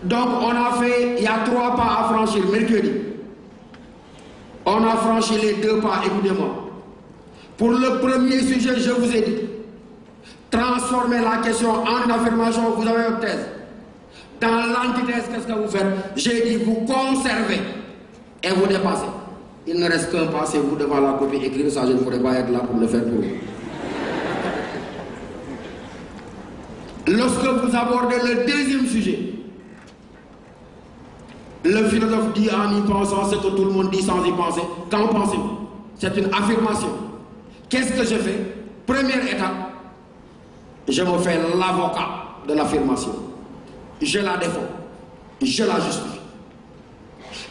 Donc on a fait, il y a 3 pas à franchir mercredi. On a franchi les 2 pas, écoutez-moi. Pour le premier sujet, je vous ai dit, transformez la question en une affirmation, vous avez une thèse. Dans l'antithèse, qu'est-ce que vous faites? J'ai dit, vous conservez et vous dépassez. Il ne reste qu'un pas, c'est vous devant la copie écrire, ça je ne pourrais pas être là pour le faire pour vous. Lorsque vous abordez le deuxième sujet, le philosophe dit en y pensant ce que tout le monde dit sans y penser. Qu'en pensez-vous? C'est une affirmation. Qu'est-ce que je fais? Première étape, je me fais l'avocat de l'affirmation. Je la défends, je la justifie.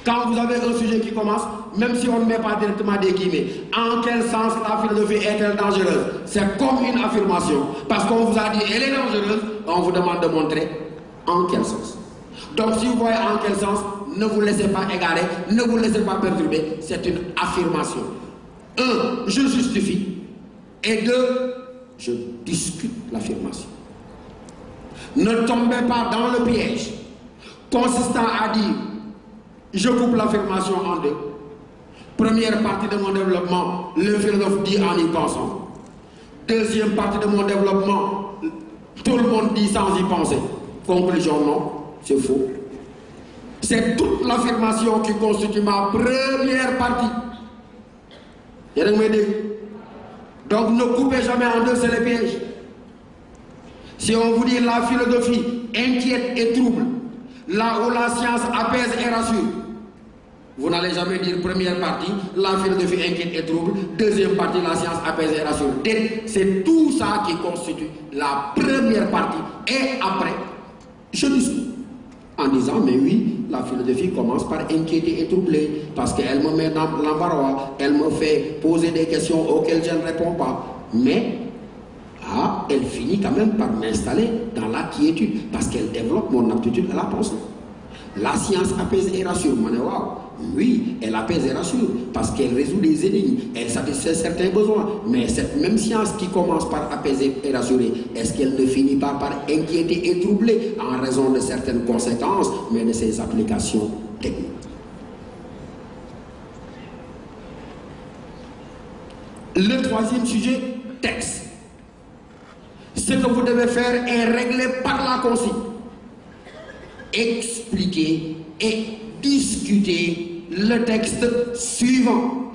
Quand vous avez un sujet qui commence, même si on ne met pas directement des guillemets, en quel sens la philosophie est-elle dangereuse? C'est comme une affirmation. Parce qu'on vous a dit elle est dangereuse, on vous demande de montrer en quel sens. Donc si vous voyez en quel sens, ne vous laissez pas égarer, ne vous laissez pas perturber, c'est une affirmation. 1, je justifie, et 2, je discute l'affirmation. Ne tombez pas dans le piège consistant à dire je coupe l'affirmation en 2. Première partie de mon développement, le philosophe dit en y pensant. Deuxième partie de mon développement, tout le monde dit sans y penser. Conclusion, non, c'est faux. C'est toute l'affirmation qui constitue ma première partie. Donc ne coupez jamais en 2, c'est le piège. Si on vous dit la philosophie inquiète et trouble, là où la science apaise et rassure, vous n'allez jamais dire première partie, la philosophie inquiète et trouble, deuxième partie, la science apaise et rassure. C'est tout ça qui constitue la première partie. Et après, je discute en disant, mais oui, la philosophie commence par inquiéter et troubler, parce qu'elle me met dans l'embarras, elle me fait poser des questions auxquelles je ne réponds pas. Mais elle finit quand même par m'installer dans la quiétude, parce qu'elle développe mon aptitude à la pensée. La science apaise et rassure. Oui, elle apaise et rassure, parce qu'elle résout des énigmes, elle satisfait certains besoins. Mais cette même science qui commence par apaiser et rassurer, est-ce qu'elle ne finit pas par inquiéter et troubler en raison de certaines conséquences, mais de ses applications techniques? Le troisième sujet, texte. Ce que vous devez faire est régler par la consigne. Expliquer et discuter le texte suivant.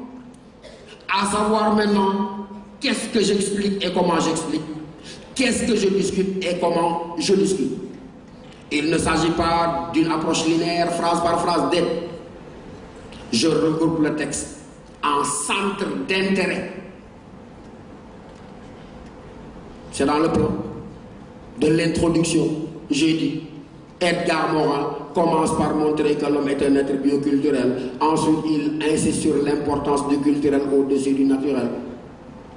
À savoir maintenant, qu'est-ce que j'explique et comment j'explique. Qu'est-ce que je discute et comment je discute. Il ne s'agit pas d'une approche linéaire, phrase par phrase, d'être. Je regroupe le texte en centre d'intérêt. C'est dans le plan de l'introduction. J'ai dit, Edgar Morin commence par montrer que l'homme est un être bioculturel. Ensuite, il insiste sur l'importance du culturel au-dessus du naturel.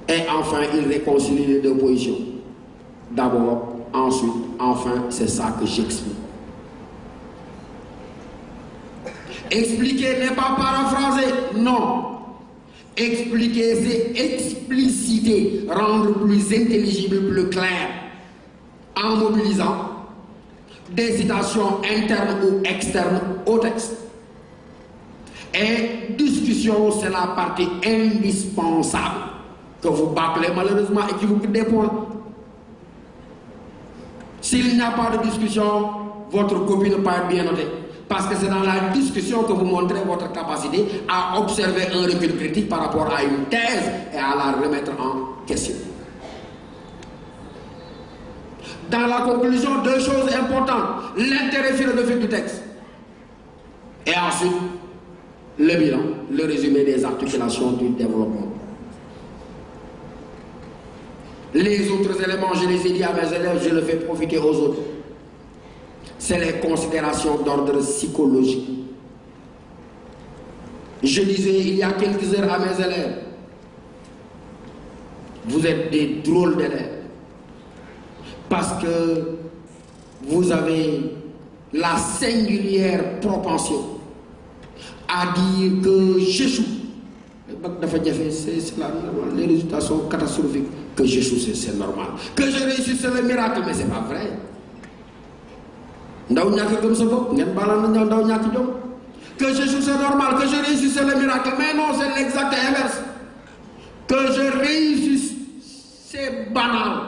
Et enfin, il réconcilie les 2 positions. D'abord, ensuite, enfin, c'est ça que j'explique. Expliquer n'est pas paraphraser, non. Expliquer, c'est expliciter, rendre plus intelligible, plus clair, en mobilisant des citations internes ou externes au texte. Et discussion, c'est la partie indispensable que vous bâclez malheureusement et qui vous quitte des points. S'il n'y a pas de discussion, votre copie ne peut pas être bien notée. Parce que c'est dans la discussion que vous montrez votre capacité à observer un recul critique par rapport à une thèse et à la remettre en question. Dans la conclusion, 2 choses importantes. L'intérêt philosophique du texte. Et ensuite, le bilan, le résumé des articulations du développement. Les autres éléments, je les ai dit à mes élèves, je le fais profiter aux autres. C'est les considérations d'ordre psychologique. Je disais il y a quelques heures à mes élèves, vous êtes des drôles d'élèves. Parce que vous avez la singulière propension à dire que j'échoue. Les résultats sont catastrophiques. Que j'échoue, c'est normal. Que je réussisse, c'est le miracle, mais c'est pas vrai. ndaw ñàkk gëm sa bopp ngeen balaan na ndaw ñàkk jom. Que j'échoue c'est normal, que je réussisse c'est le miracle, mais non c'est l'exact inverse. Que je réussisse c'est banal,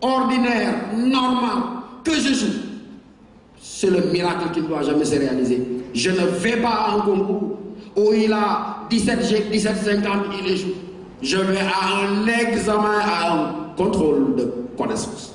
ordinaire, normal. Que j'échoue c'est le miracle qui ne doit jamais se réaliser. Je ne vais pas à un concours où il a 17 G, 17,50, il échoue. Je vais à un examen, à un contrôle de connaissance.